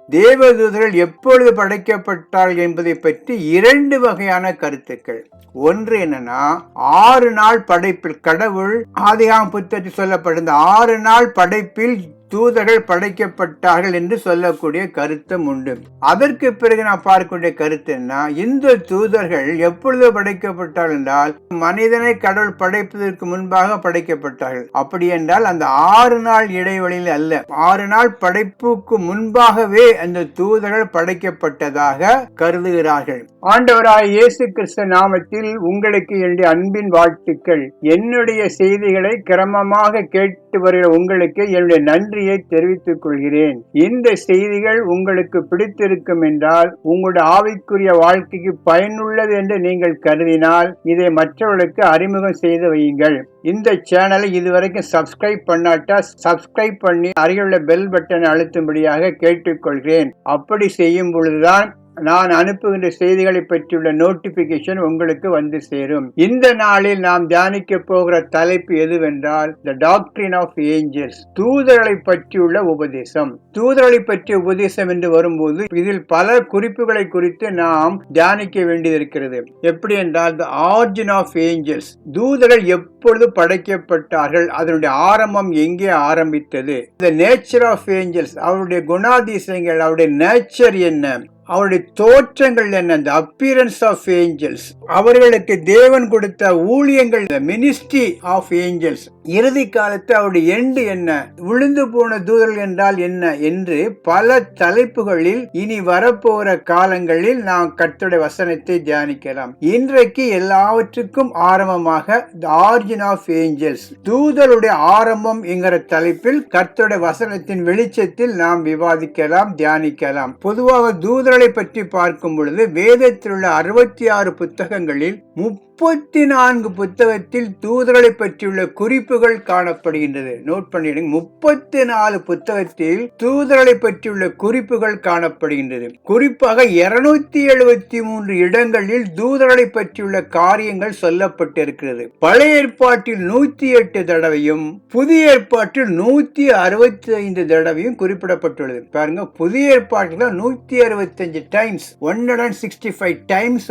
தேவதூதர்கள் எப்பொழுது படைக்கப்பட்டார்கள் என்பதை பற்றி 2 வகையான கருத்துக்கள். ஒன்று என்னன்னா, 6 நாள் படைப்பில் கடவுள் ஆதியாகம புத்தகத்தில் சொல்லப்பட்ட 6 நாள் படைப்பில் தூதர்கள் படைக்கப்பட்டார்கள் என்று சொல்லக்கூடிய கருத்தும் உண்டு. அதற்கு பிறகு நான் பார்க்கக்கூடிய கருத்து என்ன, இந்த தூதர்கள் எப்பொழுது படைக்கப்பட்டார்கள் என்றால் மனிதனை கடவுள் படைப்பதற்கு முன்பாக படைக்கப்பட்டார்கள். அப்படி என்றால் அந்த 6 நாள் இடைவெளியில் அல்ல, 6 நாள் படைப்புக்கு முன்பாகவே அந்த தூதர்கள் படைக்கப்பட்டதாக கருதுகிறார்கள். ஆண்டவராய் இயேசு கிறிஸ்து நாமத்தில் உங்களுக்கு என்னுடைய அன்பின் வாழ்த்துக்கள். என்னுடைய செய்திகளை கிரமமாக கேட்டு வருகிற உங்களுக்கு என்னுடைய நன்றியை தெரிவித்துக் கொள்கிறேன். இந்த செய்திகள் உங்களுக்கு பிடித்திருக்கும் என்றால், உங்களுடைய ஆவிக்குரிய வாழ்க்கைக்கு பயனுள்ளது என்று நீங்கள் கருதினால் இதை மற்றவர்களுக்கு அறிமுகம் செய்து வையுங்கள். இந்த சேனலை இதுவரைக்கும் சப்ஸ்கிரைப் பண்ணாட்டா சப்ஸ்கிரைப் பண்ணி அருகிலுள்ள பெல் பட்டனை அழுத்தும்படியாக கேட்டுக்கொள்கிறேன். அப்படி செய்யும் பொழுதுதான் நான் அனுப்புகின்ற செய்திகளை பற்றியுள்ள நோட்டிபிகேஷன் உங்களுக்கு வந்து சேரும். இந்த நாளில் நாம் தியானிக்க போகிற தலைப்பு எதுவென்றால் தி டாக்ட்ரின் ஆஃப் ஏஞ்சல்ஸ், தூதர்களை பற்றியுள்ள உபதேசம். தூதர்களை பற்றிய உபதேசம் என்று வரும்போது இதில் பல குறிப்புகளை குறித்து நாம் தியானிக்க வேண்டியது இருக்கிறது. எப்படி என்றால் தி ஆரிஜின் ஆஃப் ஏஞ்சல்ஸ், தூதர்கள் எப்பொழுது படைக்கப்பட்டார்கள், அதனுடைய ஆரம்பம் எங்கே ஆரம்பித்தது, தி நேச்சர் ஆஃப் ஏஞ்சல்ஸ், அவருடைய குணாதிசயங்கள், அவருடைய நேச்சர் என்ன, அவருடைய தோற்றங்கள் என்ன, the appearance of angels, அவர்களுக்கு தேவன் கொடுத்த ஊழியங்கள், the ministry of angels, இறுதி காலத்து அவருடைய எண்டு என்ன, விழுந்து போன தூதர்கள் என்றால் என்ன என்று பல தலைப்புகளில் இனி வரப்போகிற காலங்களில் நாம் கர்த்தருடைய வசனத்தை தியானிக்கலாம். இன்றைக்கு எல்லாவற்றுக்கும் ஆரம்பமாக the origin of angels, தூதருடைய ஆரம்பம் என்கிற தலைப்பில் கர்த்தருடைய வசனத்தின் வெளிச்சத்தில் நாம் விவாதிக்கலாம், தியானிக்கலாம். பொதுவாக தூதர் பற்றி பார்க்கும் பொழுது வேதத்தில் உள்ள 66 புத்தகங்களில் 34 புத்தகத்தில் தூதர்களை பற்றியுள்ள குறிப்புகள் காணப்படுகின்றது. நோட் பண்ணிடுங்க, 34 புத்தகத்தில் தூதர்களை பற்றியுள்ள குறிப்புகள் காணப்படுகின்றது. குறிப்பாக 273 இடங்களில் தூதர்களை பற்றியுள்ள காரியங்கள் சொல்லப்பட்டிருக்கிறது. பழைய ஏற்பாட்டில் 108 தடவையும் புதிய ஏற்பாட்டில் 165 தடவையும் குறிப்பிடப்பட்டுள்ளது. பாருங்க, புதிய ஏற்பாட்டில் 165 டைம்ஸ், 165 டைம்ஸ்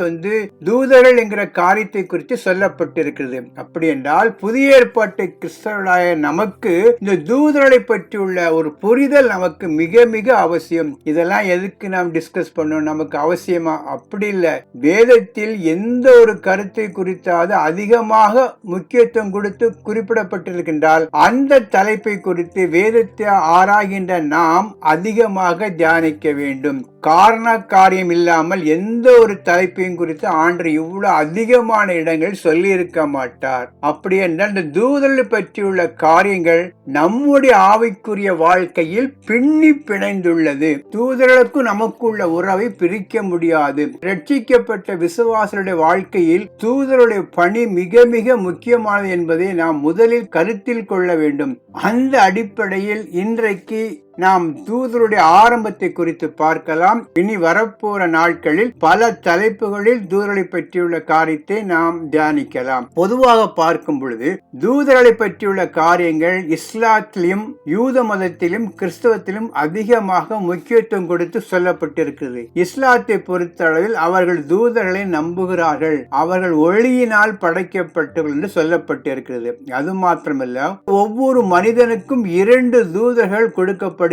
தூதர்கள் என்கிற காரியத்தை குறித்து சொல்லப்பட்டிருக்கிறது. அப்படி என்றால் புதிய ஏற்பாட்டு கிறிஸ்தவர்களாய நமக்கு இந்த தூதர்களை பற்றியுள்ள ஒரு புரிதல் நமக்கு மிக மிக அவசியம். இதெல்லாம் எதுக்கு நாம் டிஸ்கஸ் பண்ணணும், நமக்கு அவசியமா? அப்படி இல்லை. வேதத்தில் எந்த ஒரு கருத்தை குறித்தாவது அதிகமாக முக்கியத்துவம் கொடுத்து குறிப்பிடப்பட்டிருக்கின்றால் அந்த தலைப்பை குறித்து வேதத்தை ஆராய்கின்ற நாம் அதிகமாக தியானிக்க வேண்டும். காரண காரியம் இல்லாமல் எந்த ஒரு தலைப்பையும் குறித்து ஆண்டவர் இவ்வளவு அதிகமான இடங்கள் சொல்லி இருக்க மாட்டார். அப்படி என்றால் இந்த தூதர்கள் பற்றியுள்ள காரியங்கள் நம்முடைய ஆவிக்குரிய வாழ்க்கையில் பின்னி பிணைந்துள்ளது. தூதர்களுக்கும் நமக்குள்ள உறவை பிரிக்க முடியாது. ரட்சிக்கப்பட்ட விசுவாசருடைய வாழ்க்கையில் தூதருடைய பணி மிக மிக முக்கியமானது என்பதை நாம் முதலில் கருத்தில் கொள்ள வேண்டும். அந்த அடிப்படையில் இன்றைக்கு நாம் தூதருடைய ஆரம்பத்தை குறித்து பார்க்கலாம். இனி வரப்போற நாட்களில் பல தலைப்புகளில் தூதர்களை பற்றியுள்ள காரியத்தை நாம் தியானிக்கலாம். பொதுவாக பார்க்கும் பொழுது தூதர்களை பற்றியுள்ள காரியங்கள் இஸ்லாத்திலும் யூத மதத்திலும் கிறிஸ்தவத்திலும் அதிகமாக முக்கியத்துவம் கொடுத்து சொல்லப்பட்டிருக்கிறது. இஸ்லாத்தை பொறுத்த அளவில் அவர்கள் தூதர்களை நம்புகிறார்கள், அவர்கள் ஒளியினால் படைக்கப்பட்டவர்கள் என்று சொல்லப்பட்டிருக்கிறது. அது மாத்திரமல்ல, ஒவ்வொரு மனிதனுக்கும் 2 தூதர்கள் கொடுக்கப்பட்ட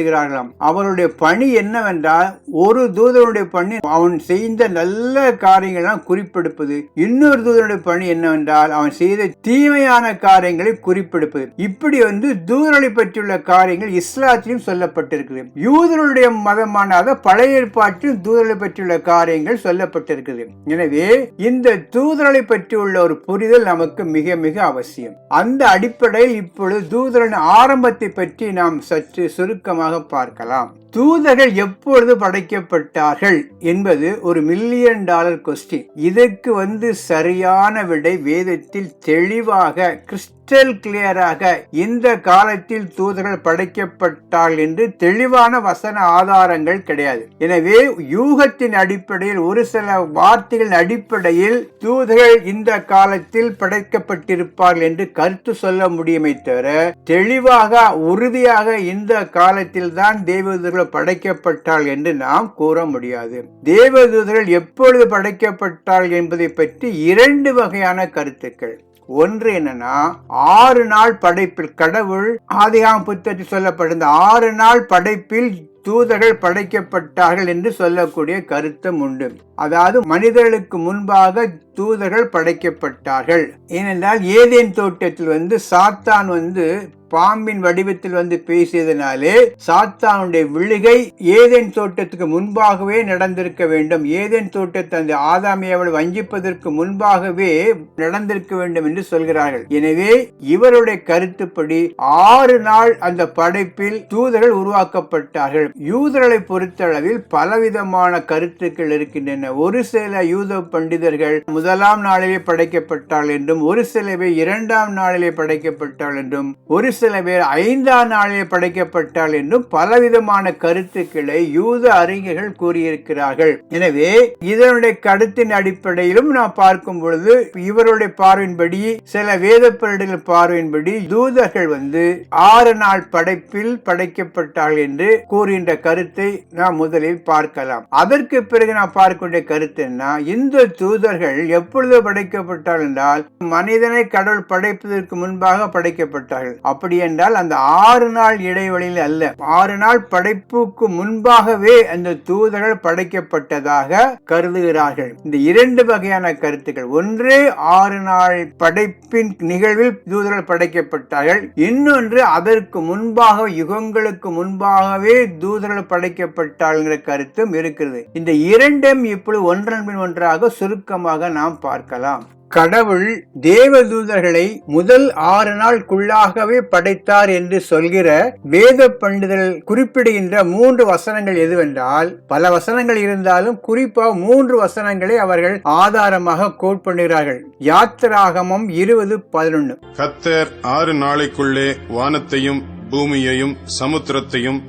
அவருடைய பணி என்னவென்றால், ஒரு தூதனுடைய பணி அவன் செய்த நல்ல காரியங்கள் குறிப்பெடுப்பது, இன்னொரு தூதனுடைய பணி என்னவென்றால் அவன் செய்த தீமையான காரியங்களை குறிப்பெடுப்பது. இப்படி தூதர்களை பற்றியுள்ள காரியங்கள் இஸ்லாத்திலும் சொல்லப்பட்டிருக்கிறது. யூதர்களுடைய மதமான பழைய ஏற்பாட்டில் தூதர்களை பற்றியுள்ள காரியங்கள் சொல்லப்பட்டிருக்கிறது. எனவே இந்த தூதர்களை பற்றியுள்ள ஒரு புரிதல் நமக்கு மிக மிக அவசியம். அந்த அடிப்படையில் இப்பொழுது தூதரின் ஆரம்பத்தை பற்றி நாம் சற்று சுருக்கமாக பார்க்கலாம். தூதர்கள் எப்பொழுது படைக்கப்பட்டார்கள் என்பது ஒரு $1 மில்லியன் கொஸ்டின். இதற்கு சரியான விடை வேதத்தில் தெளிவாக கிறிஸ்டல் கிளியராக இந்த காலத்தில் தூதர்கள் படைக்கப்பட்டார்கள் என்று தெளிவான வசன ஆதாரங்கள் கிடையாது. எனவே யூகத்தின் அடிப்படையில் ஒரு சில வார்த்தைகளின் அடிப்படையில் தூதர்கள் இந்த காலத்தில் படைக்கப்பட்டிருப்பார்கள் என்று கருத்து சொல்ல முடியுமே தவிர தெளிவாக உறுதியாக இந்த காலத்தில் தான் தேவதூதர்கள் தேவதூதர் படைக்கப்பட்டாள் என்று நாம் கூற முடியாது. தேவதூதர்கள் எப்பொழுது படைக்கப்பட்டாள் என்பதை பற்றி இரண்டு வகையான கருத்துக்கள். ஒன்று என்னன்னா, 6 நாள் படைப்பில் கடவுள் ஆதியாகம புத்தகத்தில் சொல்லப்படுகிற 6 நாள் படைப்பில் தூதர்கள் படைக்கப்பட்டார்கள் என்று சொல்லக்கூடிய கருத்தும் உண்டு. அதாவது மனிதர்களுக்கு முன்பாக தூதர்கள் படைக்கப்பட்டார்கள். ஏனென்றால் ஏதேன் தோட்டத்தில் சாத்தான் பாம்பின் வடிவத்தில் பேசியதனாலே சாத்தானுடைய விழுகை ஏதேன் தோட்டத்துக்கு முன்பாகவே நடந்திருக்க வேண்டும். ஏதேன் தோட்டத்தை அந்த ஆதாமியவளை வஞ்சிப்பதற்கு முன்பாகவே நடந்திருக்க வேண்டும் என்று சொல்கிறார்கள். எனவே இவருடைய கருத்துப்படி 6 நாள் அந்த படைப்பில் தூதர்கள் உருவாக்கப்பட்டார்கள். யூதர்களை பொறுத்தளவில் பலவிதமான கருத்துக்கள் இருக்கின்றன. ஒரு சில யூத பண்டிதர்கள் முதலாம் நாளிலே படைக்கப்பட்டாள் என்றும், ஒரு சில பேர் 2ஆம் நாளிலே படைக்கப்பட்டாள் என்றும், ஒரு சில பேர் 5ஆம் நாளிலே படைக்கப்பட்டாள் என்றும் பலவிதமான கருத்துக்களை யூத அறிஞர்கள் கூறியிருக்கிறார்கள். எனவே இதனுடைய கருத்தின் அடிப்படையிலும் நாம் பார்க்கும் பொழுது இவருடைய பார்வையின்படி, சில வேத பண்டிதர்கள் பார்வையின்படி தூதர்கள் 6 நாள் படைப்பில் படைக்கப்பட்டாள் என்று கூறுகின்ற கருத்தை நாம் முதலில் பார்க்கலாம். அதற்கு பிறகு நாம் பார்க்கின்ற கருத்து என்ன, இந்த தூதர்கள் எப்பொழுது படைக்கப்பட்டார்கள் என்றால் மனிதனை கடவுள் படைப்பதற்கு முன்பாக படைக்கப்பட்டார்கள். அப்படி என்றால் அந்த 6 நாள் இடைவெளியில் அல்ல, 6 நாள் படைப்புக்கு முன்பாகவே அந்த தூதர்கள் படைக்கப்பட்டதாக கருதுகிறார்கள். இந்த இரண்டு வகையான கருத்துக்கள். ஒன்று 6 நாள் படைப்பின் நிகழ்வில் தூதர்கள் படைக்கப்பட்டார்கள். இன்னொன்று அதற்கு முன்பாக, யுகங்களுக்கு முன்பாகவே தூதர்கள் படைக்கப்பட்டார்கள் கருத்தும் இருக்கிறது. இந்த இரண்டும் இப்பொழுது ஒன்றன் பின் ஒன்றாக சுருக்கமாக நாம் பார்க்கலாம். கடவுள் தேவதூதர்களை முதல் 6 நாளுக்குள்ளாகவே படைத்தார் என்று சொல்கிற வேத பண்டிதர்கள் குறிப்பிடுகின்ற 3 வசனங்கள் எதுவென்றால், பல வசனங்கள் இருந்தாலும் குறிப்பாக 3 வசனங்களை அவர்கள் ஆதாரமாக கோட் பண்ணுகிறார்கள். யாத்திராகமம் 20:11. கர்த்தர் 6 நாளைக்குள்ளே வானத்தையும் பூமியையும் சமுத்திரத்தையும்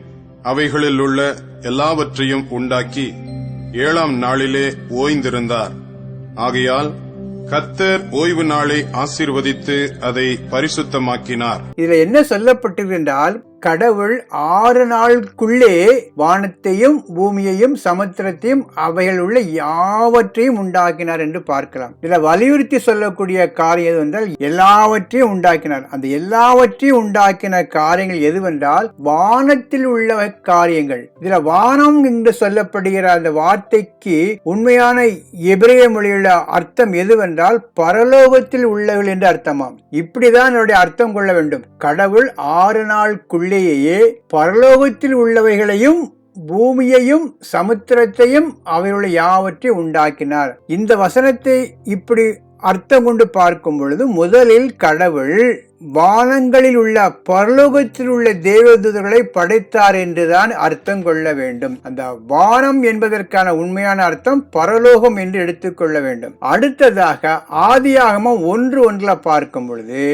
அவைகளில் உள்ள எல்லாவற்றையும் உண்டாக்கி 7ஆம் நாளிலே ஓய்ந்திருந்தார். ஆகையால் கர்த்தர் ஓய்வு நாளை ஆசீர்வதித்து அதை பரிசுத்தமாக்கினார். இதுல என்ன சொல்லப்பட்டது என்றால், கடவுள் 6 நாளுக்குள்ளே வானத்தையும் பூமியையும் சமுத்திரத்தையும் அவைகள் உள்ள யாவற்றையும் உண்டாக்கினார் என்று பார்க்கலாம். இதுல வலியுறுத்தி சொல்லக்கூடிய காரியம் எதுவென்றால் எல்லாவற்றையும் உண்டாக்கினார். அந்த எல்லாவற்றையும் உண்டாக்கின காரியங்கள் எதுவென்றால் வானத்தில் உள்ள காரியங்கள். இதுல வானம் என்று சொல்லப்படுகிற அந்த வார்த்தைக்கு உண்மையான எபிரேய மொழியுள்ள அர்த்தம் எதுவென்றால் பரலோகத்தில் உள்ளவர்கள் என்று அர்த்தமாம். இப்படிதான் என்னுடைய அர்த்தம் கொள்ள வேண்டும். கடவுள் 6 நாளுக்குள்ளே பரலோகத்தில் உள்ளவைகளையும் பூமியையும் சமுத்திரத்தையும் அவையுள்ள யாவற்றையும் உண்டாக்கினார். இந்த வசனத்தை இப்படி அர்த்தம் கொண்டு பார்க்கும் பொழுது முதலில் கடவுள் வானங்களில் உள்ள பரலோகத்தில் உள்ள தேவதூதர்களை படைத்தார் என்றுதான் அர்த்தம் கொள்ள வேண்டும். அந்த வானம் என்பதற்கான உண்மையான அர்த்தம் பரலோகம் என்று எடுத்துக்கொள்ள வேண்டும். அடுத்ததாக ஆதியாகமம் 1:1 பார்க்கும் பொழுது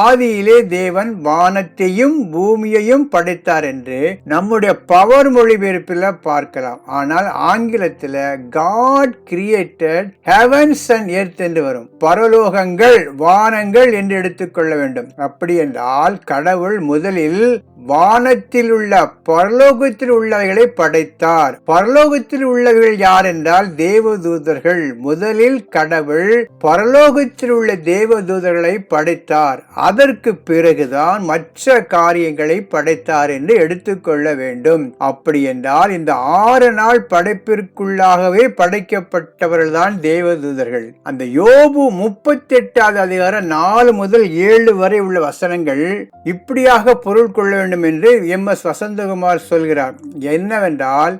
ஆதியிலே தேவன் வானத்தையும் பூமியையும் படைத்தார் என்று நம்முடைய பவர் மொழிபெயர்ப்பில் பார்க்கலாம். ஆனால் ஆங்கிலத்தில் God created heavens and earth என்று வரும். பரலோகங்கள் வானங்கள் என்று எடுத்துக்கொள்ள வேண்டும். அப்படி என்றால் கடவுள் முதலில் வானத்தில் உள்ள பரலோகத்தில் உள்ளவைகளை படைத்தார். பரலோகத்தில் உள்ளவைகள் யார் என்றால் தேவதூதர்கள். முதலில் கடவுள் பரலோகத்தில் உள்ள தேவதூதர்களை படைத்தார். அதற்கு பிறகுதான் மற்ற காரியங்களை படைத்தார் என்று எடுத்துக்கொள்ள வேண்டும். அப்படி என்றால் இந்த 6 நாள் படைப்பிற்குள்ளாகவே படைக்கப்பட்டவர்கள் தான் தேவதூதர்கள். அந்த யோபு 38வது அதிகாரம் 4 முதல் 7 வரை உள்ள வசனங்கள் இப்படியாக பொருள் கொள்ள வேண்டும் என்று MS வசந்தகுமார் சொல்கிறார். என்னவென்றால்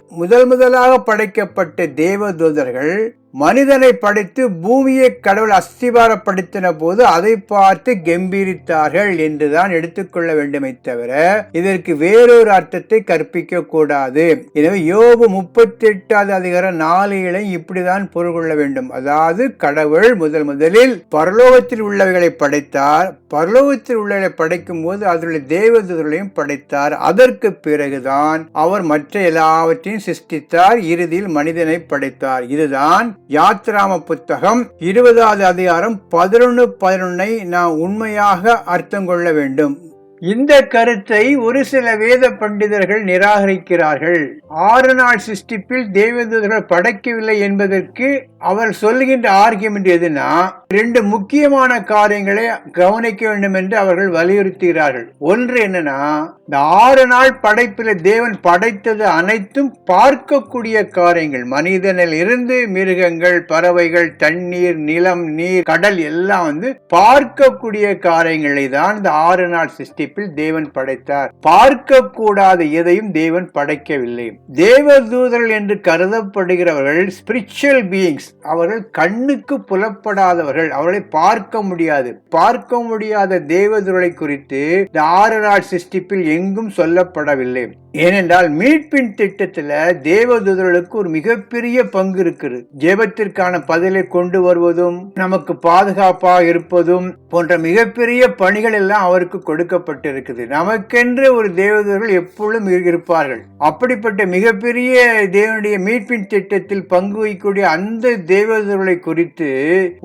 முதலாக படைக்கப்பட்ட தேவதூதர்கள் மனிதனை படைத்து பூமியை கடவுள் அஸ்திபாரப்படுத்தின போது அதை பார்த்து கம்பீரித்தார்கள் என்றுதான் எடுத்துக்கொள்ள வேண்டுமே தவிர இதற்கு வேறொரு அர்த்தத்தை கற்பிக்க கூடாது. எனவே யோபு 38வது அதிகாரம் 4 இப்படிதான் பொருள் கொள்ள வேண்டும். அதாவது கடவுள் முதலில் பரலோகத்தில் உள்ளவைகளை படைத்தார். பரலோகத்தில் உள்ளவைகளை படைக்கும் போது அதனுடைய தேவதூதர்களையும் படைத்தார். அதற்கு பிறகுதான் அவர் மற்ற எல்லாவற்றையும் சிருஷ்டித்தார். இறுதியில் மனிதனை படைத்தார். இதுதான் யாத்திராம புத்தகம் 20வது அதிகாரம் 11:11 நாம் உண்மையாக அர்த்தம் கொள்ள வேண்டும். இந்த கருத்தை ஒரு சில வேத பண்டிதர்கள் நிராகரிக்கிறார்கள். 6 நாள் சிருஷ்டிப்பில் தேவதூதர்கள் படைக்கவில்லை என்பதற்கு அவர் சொல்லுகின்ற ஆர்கியுமெண்ட் எதுனா, 2 முக்கியமான காரியங்களை கவனிக்க வேண்டும் என்று அவர்கள் வலியுறுத்துகிறார்கள். ஒன்று என்னன்னா, இந்த 6 நாள் படைப்பில் தேவன் படைத்தது அனைத்தும் பார்க்கக்கூடிய காரியங்கள். மனிதனில் இருந்து மிருகங்கள், பறவைகள், தண்ணீர், நிலம், நீர், கடல் எல்லாம் பார்க்கக்கூடிய காரியங்களை தான் இந்த 6 நாள் சிருஷ்டிப்பில் தேவன் படைத்தார். பார்க்க கூடாத எதையும் தேவன் படைக்கவில்லை. தேவதூதர்கள் என்று கருதப்படுகிறவர்கள் ஸ்பிரிச்சுவல் பீயிங்ஸ். அவர்கள் கண்ணுக்கு புலப்படாதவர்கள், அவர்களை பார்க்க முடியாது. பார்க்க முடியாத தேவதூதர்களை குறித்து இந்த 6 நாள் சிருஷ்டிப்பில் எங்கும் சொல்லப்படவில்லை. ஏனென்றால் மீட்பின் திட்டத்துல தேவதூதர்களுக்கு ஒரு மிகப்பெரிய பங்கு இருக்குது. ஜெபத்திற்கான பதிலை கொண்டு வருவதும், நமக்கு பாதுகாப்பாக இருப்பதும் போன்ற மிகப்பெரிய பணிகள் எல்லாம் அவருக்கு கொடுக்கப்பட்டிருக்குது. நமக்கென்று ஒரு தேவதூதர்கள் எப்பொழுதும் இருப்பார்கள். அப்படிப்பட்ட மிகப்பெரிய தேவனுடைய மீட்பின் திட்டத்தில் பங்கு வகிக்கக்கூடிய அந்த தேவதூதர்களை குறித்து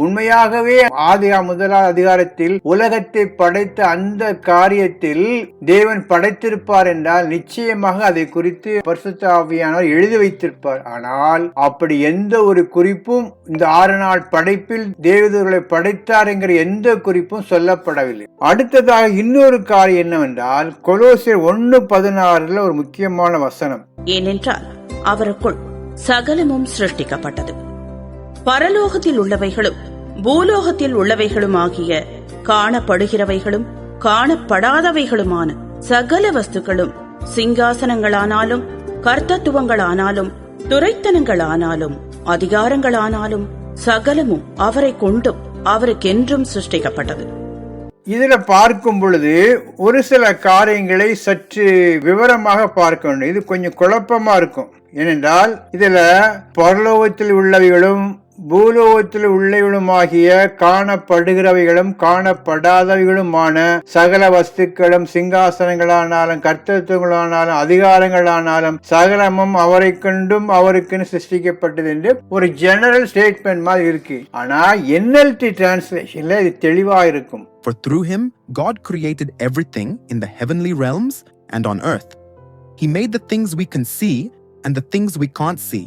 உண்மையாகவே ஆதியாகமம் 1 அதிகாரத்தில் உலகத்தை படைத்த அந்த காரியத்தில் தேவன் படைத்திருப்பார் என்றால் நிச்சயம் அதை குறித்து பரிசுத்த ஆவியானவர் எழுதி வைத்திருப்பார். ஆனால் அப்படி எந்த ஒரு குறிப்பும் இந்த 6 நாள் படைப்பில் தேவதூதர்களை படைத்தார் என்கிற எந்த குறிப்பும் சொல்லப்படவில்லை. அடுத்ததாக இன்னொரு காரியம் என்னவென்றால், கொலோசியர் 1:16 ஒரு முக்கியமான வசனம். ஏனென்றால் அவருக்குள் சகலமும் சிருஷ்டிக்கப்பட்டது, பரலோகத்தில் உள்ளவைகளும் பூலோகத்தில் உள்ளவைகளும் ஆகிய காணப்படுகிறவைகளும் காணப்படாதவைகளுமான சகல வஸ்துக்களும், சிங்காசனங்களானாலும் கர்த்தத்துவங்களானாலும் துரைத்தனங்களானாலும் அதிகாரங்களானாலும் சகலமும் அவரை கொண்டும் அவருக்கென்றும் சிருஷ்டிக்கப்பட்டது. இதுல பார்க்கும் பொழுது ஒரு சில காரியங்களை சற்று விவரமாக பார்க்க வேண்டும். இது கொஞ்சம் குழப்பமா இருக்கும். ஏனென்றால் இதுல பரலோகத்தில் உள்ளவைகளும் பூலோகத்தில் உள்ளவளுமாகிய காணப்படுகிறவைகளும் காணப்படாதவைகளுமான சகல வஸ்துக்களும், சிங்காசனங்களானாலும் கர்த்தத்துவங்களானாலும் அதிகாரங்களானாலும் சகலமும் அவரை கண்டும் அவருக்குன்னு சிருஷ்டிக்கப்பட்டது என்று ஒரு ஜெனரல் ஸ்டேட்மெண்ட் மாதிரி இருக்கு. ஆனா NLT டிரான்ஸ்லேஷன்ல இது தெளிவா இருக்கும். For through him God created everything in the heavenly realms and on earth. He made the things we can see and the things we can't see,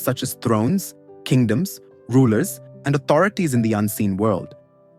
such as thrones, kingdoms, rulers, and authorities in the unseen world.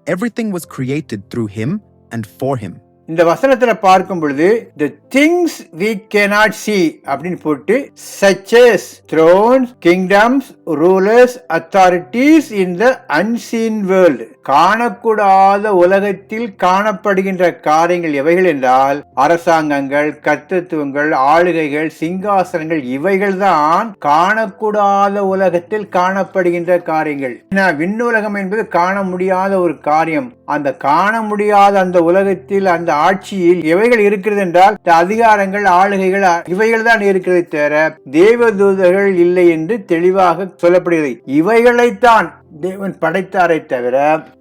Everything was created through him and for him. இந்த வசனத்துல பார்க்கும் பொழுது the things we cannot see அப்படின்னு போட்டு such as thrones, kingdoms, rulers, authorities in the unseen world. காணக்கூடாத உலகத்தில் காணப்படுகின்ற காரியங்கள் எவைகள் என்றால் அரசாங்கங்கள், கர்த்தத்துவங்கள், ஆளுகைகள், சிங்காசனங்கள், இவைகள் தான் காணக்கூடாத உலகத்தில் காணப்படுகின்ற காரியங்கள். விண்ணுலகம் என்பது காண முடியாத ஒரு காரியம். அந்த காண முடியாத அந்த உலகத்தில், அந்த ஆட்சியில் எவைகள் இருக்கிறது என்றால் அதிகாரங்கள், ஆளுகைகள், இவைகள் தான் இருக்கிறது தவிர தேவதூதர்கள் இல்லை என்று தெளிவாக சொல்லப்படுகிறது. இவைகளைத்தான் தேவன் படைத்தாரை தவிர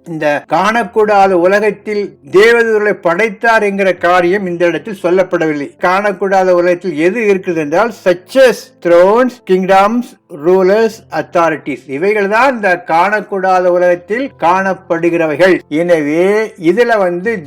இந்த காணக்கூடாத உலகத்தில் தேவதூதர்களை படைத்தார் என்கிற காரியம் இந்த இடத்தில் சொல்லப்படவில்லை. காணக்கூடாத உலகத்தில் எது இருக்குது என்றால் such as thrones, kingdoms, rulers, authorities, இவைகள் தான் இந்த காணக்கூடாத உலகத்தில் காணப்படுகிறவைகள். எனவே இதுல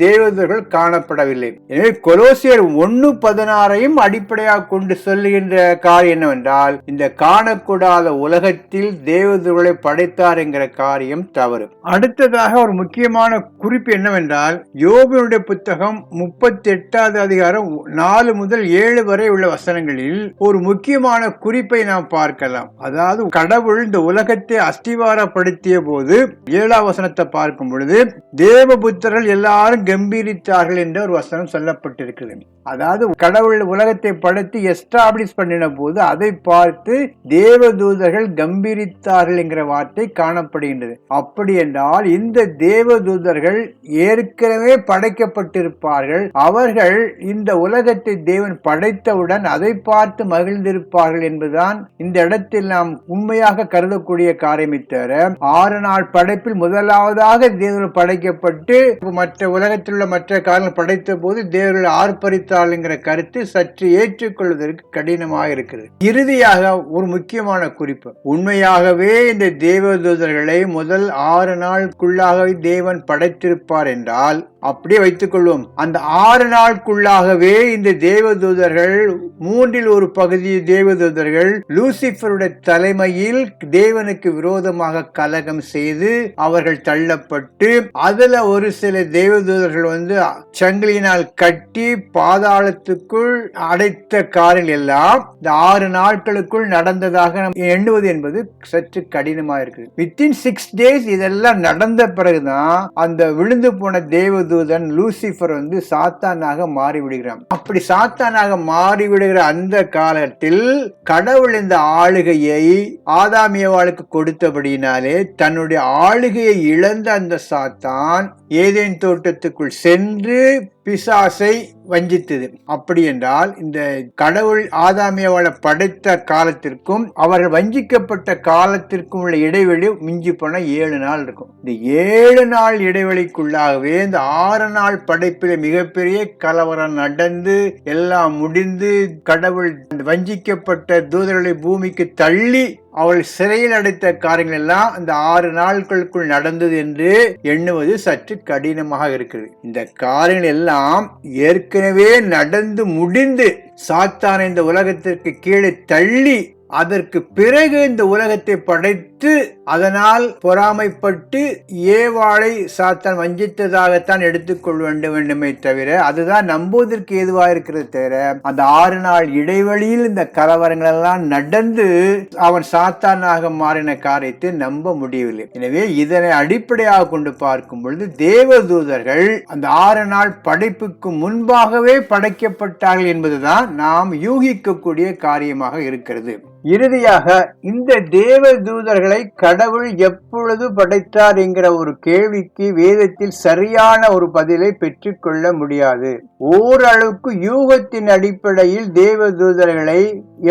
தேவதூதர்கள் காணப்படவில்லை. எனவே கொலோசியர் 1:16 அடிப்படையாக கொண்டு சொல்லுகின்ற காரியம் என்னவென்றால், இந்த காணக்கூடாத உலகத்தில் தேவதூதர்களை படைத்தார் என்கிற காரியம் தவறு. அடுத்ததாக ஒரு முக்கியமான குறிப்பு என்னவென்றால், யோபுடைய புத்தகம் 38 அதிகாரம் 4 முதல் 7 வரை உள்ள வசனங்களில் ஒரு முக்கியமான குறிப்பை நாம் பார்க்கலாம். அதாவது கடவுள் இந்த உலகத்தை அஸ்திவாரப்படுத்திய போது 7ஆம் வசனத்தை பார்க்கும் பொழுது தேவபுத்திரர்கள் எல்லாரும் கம்பீரித்தார்கள் என்ற ஒரு வசனம் சொல்லப்பட்டிருக்கிறது. அதாவது கடவுள் உலகத்தை படைத்து எஸ்டாப்ளிஷ் பண்ணின போது அதை பார்த்து தேவதூதர்கள் கம்பீரித்தார்கள் என்கிற வார்த்தை காணப்படுகின்றது. அப்படி என்றால் இந்த தேவதூதர்கள் ஏற்கனவே படைக்கப்பட்டிருப்பார்கள். அவர்கள் இந்த உலகத்தை தேவன் படைத்தவுடன் அதை பார்த்து மகிழ்ந்திருப்பார்கள் என்பதுதான் இந்த இடத்தில் நாம் உண்மையாக கருதக்கூடிய காரியமே தவிர 6 நாள் படைப்பில் முதலாவதாக தேவர்கள் படைக்கப்பட்டு மற்ற உலகத்தில் உள்ள மற்ற காரியங்கள் படைத்த போது தேவர்கள் ஆர்ப்பரித்தார்கள் என்கிற கருத்து சற்று ஏற்றுக்கொள்வதற்கு கடினமாக இருக்கிறது. இறுதியாக ஒரு முக்கியமான குறிப்பு, உண்மையாகவே இந்த தேவதூதர்கள் தூதர்களை முதல் 6 நாளுக்குள்ளாகவே தேவன் படைத்திருப்பார் என்றால், அப்படியே வைத்துக் கொள்வோம், அந்த 6 நாளுக்குள்ளாகவே இந்த தேவதூதர்கள் 1/3 பகுதி தேவதூதர்கள் லூசிபருடைய தலைமையில் தேவனுக்கு விரோதமாக கலகம் செய்து அவர்கள் தள்ளப்பட்டு, அதுல ஒரு சில தேவதூதர்கள் சங்கிலியினால் கட்டி பாதாளத்துக்குள் அடைத்த காரில் எல்லாம் இந்த 6 நாட்களுக்குள் நடந்ததாக எண்ணுவது என்பது சற்று கடினமா இருக்கு. வித்தின் 6 days இதெல்லாம் நடந்த பிறகுதான் அந்த விழுந்து போன தேவதூதன் லூசிபர் சாத்தானாக மாறிவிடுகிறான். அப்படி சாத்தானாக மாறிவிடுகிற அந்த காலத்தில் கடவுள் இந்த ஆளுகையை ஆதாம் ஏவாளுக்கு கொடுத்தபடியினாலே தன்னுடைய ஆளுகையை இழந்த அந்த சாத்தான் ஏதேன் தோட்டத்துக்குள் சென்று பிசாசை வஞ்சித்தது. அப்படி என்றால் இந்த கடவுள் ஆதாம் ஏவாளை படைத்த காலத்திற்கும் அவர்கள் வஞ்சிக்கப்பட்ட காலத்திற்கும் உள்ள இடைவெளி மிஞ்சி போன 7 நாள் இருக்கும். இந்த 7 நாள் இடைவெளிக்குள்ளாகவே இந்த 6 நாள் படைப்பில் மிகப்பெரிய கலவரம் நடந்து எல்லாம் முடிந்து கடவுள் வஞ்சிக்கப்பட்ட தூதர்களை பூமிக்கு தள்ளி அவள் சிறையில் அடைத்த காரியங்கள் எல்லாம் இந்த 6 நாட்களுக்குள் நடந்தது என்று எண்ணுவது சற்று கடினமாக இருக்கிறது. இந்த காரியங்கள் எல்லாம் ஏற்கனவே நடந்து முடிந்து சாத்தானை இந்த உலகத்திற்கு கீழே தள்ளி அதற்கு பிறகு இந்த உலகத்தை படைத்து அதனால் பொறாமைப்பட்டு ஏவாளை சாத்தான் வஞ்சித்ததாகத்தான் எடுத்துக்கொள்ள வேண்டுமே தவிர அதுதான் நம்புவதற்கு ஏதுவாக இருக்கிறது தவிர அந்த 6 நாள் இடைவெளியில் இந்த கலவரங்கள் எல்லாம் நடந்து அவன் சாத்தானாக மாறின காரியத்தை நம்ப முடியவில்லை. எனவே இதனை அடிப்படையாக கொண்டு பார்க்கும் பொழுது தேவதூதர்கள் அந்த 6 நாள் படைப்புக்கு முன்பாகவே படைக்கப்பட்டார்கள் என்பதுதான் நாம் யூகிக்கக்கூடிய காரியமாக இருக்கிறது. இறுதியாக இந்த தேவதூதர்களை கடவுள் எப்பொழுது படைத்தார் என்கிற ஒரு கேள்விக்கு வேதத்தில் சரியான ஒரு பதிலை பெற்றுக்கொள்ள முடியாது. ஓரளவுக்கு யூகத்தின் அடிப்படையில் தேவதூதர்களை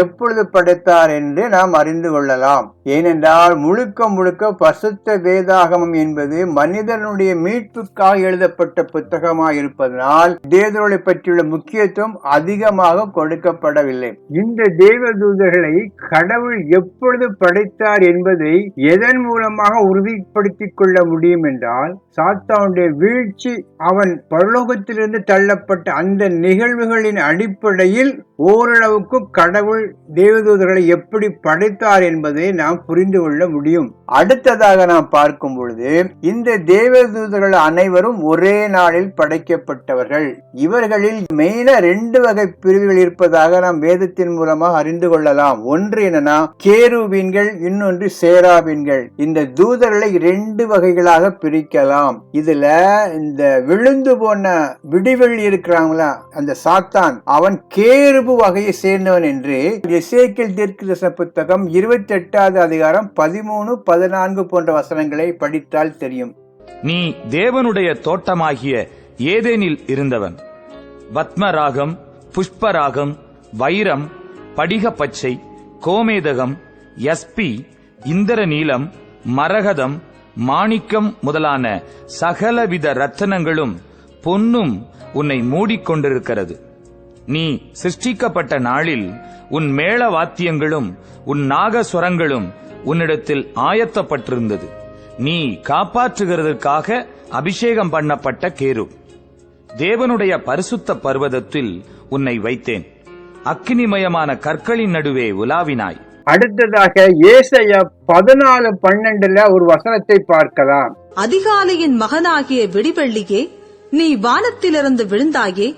எப்பொழுது படைத்தார் என்று நாம் அறிந்து கொள்ளலாம். ஏனென்றால் முழுக்க பசுத்த வேதாகமம் என்பது மனிதனுடைய மீட்புக்காக எழுதப்பட்ட புத்தகமாக இருப்பதனால் தேவதூதர்களை பற்றியுள்ள முக்கியத்துவம் அதிகமாக கொடுக்கப்படவில்லை. இந்த தேவதூதர்களை கடவுள் எப்பொழுது படைத்தார் என்பதை எதன் மூலமாக உறுதிப்படுத்திக் கொள்ள முடியும் என்றால், சாத்தானுடைய வீழ்ச்சி அவன் பரலோகத்திலிருந்து தள்ளப்பட்ட அந்த நிகழ்வுகளின் அடிப்படையில் ஓரளவுக்கு கடவுள் தேவதூதர்களை எப்படி படைத்தார் என்பதை நாம் புரிந்து கொள்ள முடியும். அடுத்ததாக நாம் பார்க்கும் பொழுது இந்த தேவதூதர்கள் அனைவரும் ஒரே நாளில் படைக்கப்பட்டவர்கள். இவர்களில் மெயினா 2 வகை பிரிவுகள் இருப்பதாக நாம் வேதத்தின் மூலமாக அறிந்து கொள்ளலாம். ஒன்று என்னன்னா கேருபீன்கள், இன்னொன்று சேராபீன்கள். இந்த தூதர்களை 2 வகைகளாக பிரிக்கலாம். இதுல இந்த விழுந்து போன விடிவெள்ளி இருக்கிறாங்களா அந்த சாத்தான், அவன் கேருபு வகையை சேர்ந்தவன் என்று எசேக்கியேல் தீர்க்கதரிசன புத்தகம் 28வது அதிகாரம் 13, 14 போன்ற வசனங்களை படித்தால் தெரியும். நீ தேவனுடைய தோட்டமாகிய ஏதேனில் இருந்தவன். பத்மராகம், புஷ்பராகம், வைரம், படிக பச்சை, கோமேதகம், யஸ்பி, இந்திர நீலம், மரகதம், மாணிக்கம் முதலான சகலவித ரத்தனங்களும் பொன்னும் உன்னை மூடிக்கொண்டிருக்கிறது. நீ சிருஷ்டிக்கப்பட்ட நாளில் உன் மேள வாத்தியங்களும் உன் நாகஸ்வரங்களும் உன்னிடத்தில் ஆயத்தப்பட்டிருந்தது. நீ காப்பாற்றுகிறதற்காக அபிஷேகம் பண்ணப்பட்ட கேரு. தேவனுடைய பரிசுத்த பர்வதத்தில் உன்னை வைத்தேன். அக்கினிமயமான கற்களின் நடுவே உலாவினாய். அடுத்ததாக ஏசாயா 14:12 ஒரு வசனத்தை பார்க்கலாம். அதிகாலையின் மகனாகிய விடிவெள்ளியே, நீ வானத்திலிருந்து விழுந்தாயே.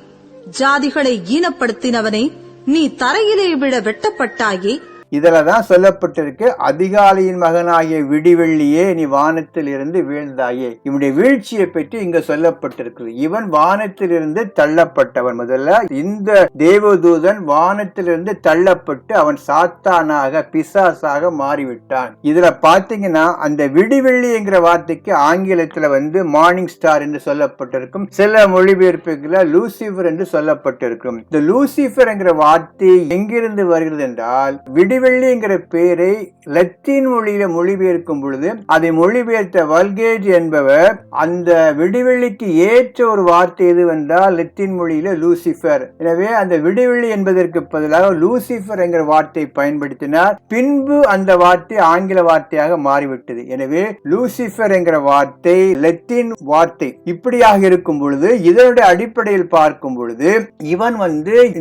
ஜாதிகளை ஈனப்படுத்தினவனே, நீ தரையிலே விழ வெட்டப்பட்டாயே. இதுலதான் சொல்லப்பட்டிருக்கு, அதிகாலையின் மகனாகிய விடிவெள்ளியே, நீ வானத்தில் இருந்து வீழ்ந்தாயே. இவனுடைய வீழ்ச்சியை பற்றி இங்க சொல்லப்பட்டிருக்கு. இவன் வானத்திலிருந்து தள்ளப்பட்டவன். முதல்ல இந்த தேவதூதன் வானத்திலிருந்து தள்ளப்பட்டு அவன் சாத்தானாக பிசாசாக மாறிவிட்டான். இதுல பாத்தீங்கன்னா அந்த விடிவெள்ளி என்கிற வார்த்தைக்கு ஆங்கிலத்துல மார்னிங் ஸ்டார் என்று சொல்லப்பட்டிருக்கும். சில மொழிபெயர்ப்புகளை லூசிபர் என்று சொல்லப்பட்டிருக்கும். இந்த லூசிபர் என்கிற வார்த்தை எங்கிருந்து வருகிறது என்றால், விடிவெள்ளிங்கிற பெயரை லத்தீன் மொழியில மொழிபெயர்க்கும் பொழுது அதை மொழிபெயர்த்த வல்கேஜ் என்பவர் அந்த விடிவெள்ளிக்கு ஏற்ற ஒரு வார்த்தை எதுவென்றால் லத்தீன் மொழியில லூசிபர். எனவே அந்த விடிவெள்ளி என்பதற்கு பதிலாக லூசிபர் என்கிற வார்த்தை பயன்படுத்தினார். பின்பு அந்த வார்த்தை ஆங்கில வார்த்தையாக மாறிவிட்டது. எனவே லூசிபர் என்கிற வார்த்தை லத்தீன் வார்த்தை. இப்படியாக இருக்கும் பொழுது இதனுடைய அடிப்படையில் பார்க்கும் பொழுது இவன்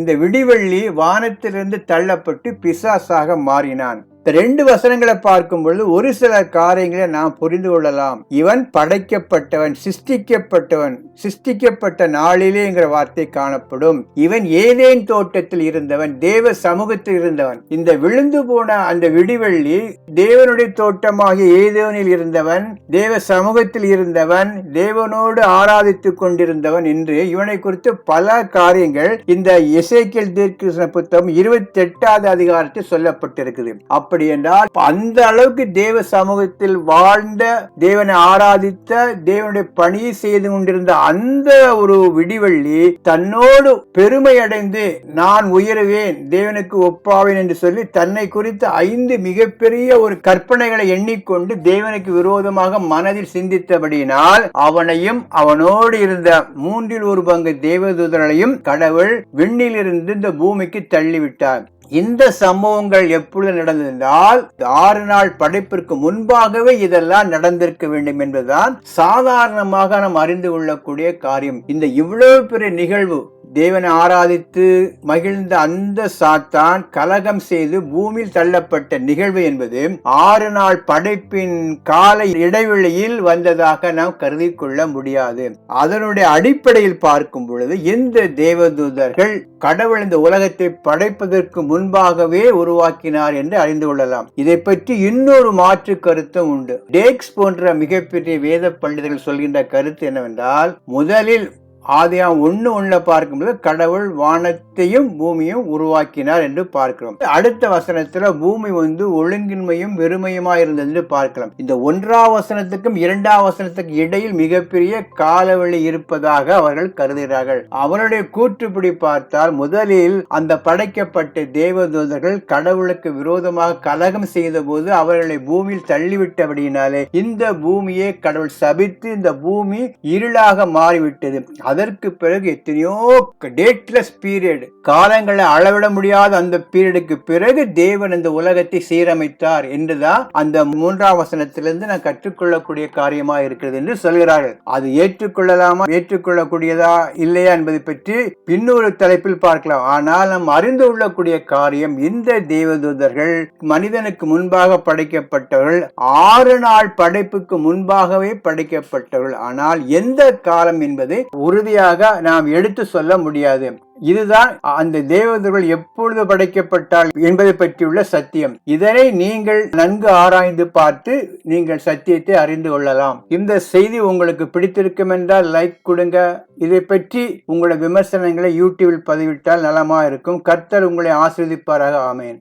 இந்த விடிவெள்ளி வானத்திலிருந்து தள்ளப்பட்டு பிசாசாக மாறினான். ரெண்டு வசனங்களை பார்க்கும் பொழுது ஒரு சில காரியங்களை நாம் புரிந்து கொள்ளலாம். இவன் படைக்கப்பட்டவன், சிருஷ்டிக்கப்பட்டவன், சிருஷ்டிக்கப்பட்ட நாளிலேங்கிற வார்த்தை காணப்படும். இவன் ஏதேன் தோட்டத்தில் இருந்தவன், தேவ சமூகத்தில் இருந்தவன். இந்த விழுந்து போன அந்த விடிவெள்ளி தேவனுடைய தோட்டமாகிய ஏதேனில் இருந்தவன், தேவ சமூகத்தில் இருந்தவன், தேவனோடு ஆராதித்துக் கொண்டிருந்தவன் என்று இவனை குறித்து பல காரியங்கள் இந்த எசேக்கியேல் தீர்க்கதரிசன புத்தகம் 28வது அதிகாரத்தில் சொல்லப்பட்டிருக்குது. அப்படி என்றால் அந்த அளவுக்கு தேவ சமூகத்தில் வாழ்ந்த, தேவனை ஆராதித்த, தேவனுடைய பணியை செய்து கொண்டிருந்த அந்த ஒரு விடிவெள்ளி தன்னோடு பெருமை அடைந்து நான் உயருவேன், தேவனுக்கு ஒப்பாவேன் என்று சொல்லி தன்னை குறித்த 5 மிகப்பெரிய ஒரு கற்பனைகளை எண்ணிக்கொண்டு தேவனுக்கு விரோதமாக மனதில் சிந்தித்தபடியினால் அவனையும் அவனோடு இருந்த 1/3 பங்கு தேவதூதர்களையும் கடவுள் விண்ணிலிருந்து இந்த பூமிக்கு தள்ளிவிட்டார். இந்த சம்பவங்கள் எப்பொழுது நடந்ததென்றால் 6 நாள் படைப்பிற்கு முன்பாகவே இதெல்லாம் நடந்திருக்க வேண்டும் என்பதுதான் சாதாரணமாக நாம் அறிந்து கொள்ளக்கூடிய காரியம். இந்த இவ்வளவு பெரிய நிகழ்வு, தேவனை ஆராதித்து மகிழ்ந்த அந்த சாத்தான் கலகம் செய்து பூமியில் தள்ளப்பட்ட நிகழ்வு என்பது 6 நாள் படைப்பின் கால இடைவெளியில் வந்ததாக நாம் கருதி கொள்ள முடியாது. அதனுடைய அடிப்படையில் பார்க்கும் பொழுது இந்த தேவதூதர்கள் கடவுள் இந்த உலகத்தை படைப்பதற்கு முன்பாகவே உருவாக்கினார் என்று அறிந்து கொள்ளலாம். இதை பற்றி இன்னொரு மாற்று கருத்தும் உண்டு. டேக்ஸ் போன்ற மிகப்பெரிய வேத பண்டிதர்கள் சொல்கின்ற கருத்து என்னவென்றால், முதலில் ஆதியாகமம் 1:1 பார்க்கும்போது கடவுள் வானத்தையும் பூமியும் உருவாக்கினார் என்று பார்க்கிறோம். அடுத்த வசனத்துல பூமி ஒழுங்கின்மையும் வெறுமையுமா இருந்தது என்று பார்க்கலாம். இந்த 1ஆம் வசனத்துக்கும் 2ஆம் வசனத்துக்கு இடையில் மிகப்பெரிய காலவெளி இருப்பதாக அவர்கள் கருதுகிறார்கள். அவருடைய கூற்றுப்படி பார்த்தால் முதலில் அந்த படைக்கப்பட்ட தேவதூதர்கள் கடவுளுக்கு விரோதமாக கலகம் செய்த போது அவர்களை பூமியில் தள்ளிவிட்டபடியினாலே இந்த பூமியை கடவுள் சபித்து இந்த பூமி இருளாக மாறிவிட்டது. அதற்கு பிறகு எத்தனையோ டேட்லெஸ் பீரியட், காலங்களை அளவிட முடியாத அந்த பீரியடுக்கு பிறகு தேவன் இந்த உலகத்தை சீரமைத்தார் என்றுதான் அந்த 3ஆம் வசனத்திலிருந்து நான் கற்றுக்கொள்ளக்கூடிய காரியமா இருக்கிறது என்று சொல்கிறார்கள். அது ஏற்றுக்கொள்ளலாமா, ஏற்றுக்கொள்ளக்கூடியதா இல்லையா என்பதை பற்றி பின்னொரு தலைப்பில் பார்க்கலாம். ஆனால் நாம் அறிந்து கொள்ளக்கூடிய காரியம், இந்த தேவதூதர்கள் மனிதனுக்கு முன்பாக படைக்கப்பட்டவர்கள், 6 நாள் படைப்புக்கு முன்பாகவே படைக்கப்பட்டவர்கள். ஆனால் எந்த காலம் என்பதை உறுதியாக நாம் எடுத்து சொல்ல முடியாது. இதுதான் அந்த தேவதூதர்கள் எப்பொழுது படைக்கப்பட்டால் என்பதை பற்றியுள்ள சத்தியம். இதனை நீங்கள் நன்கு ஆராய்ந்து பார்த்து நீங்கள் சத்தியத்தை அறிந்து கொள்ளலாம். இந்த செய்தி உங்களுக்கு பிடித்திருக்கும் என்றால் லைக் கொடுங்க. இதை பற்றி உங்களுடைய விமர்சனங்களை யூடியூபில் பதிவிட்டால் நலமா இருக்கும். கர்த்தர் உங்களை ஆசீர்வதிப்பாராக. ஆமென்.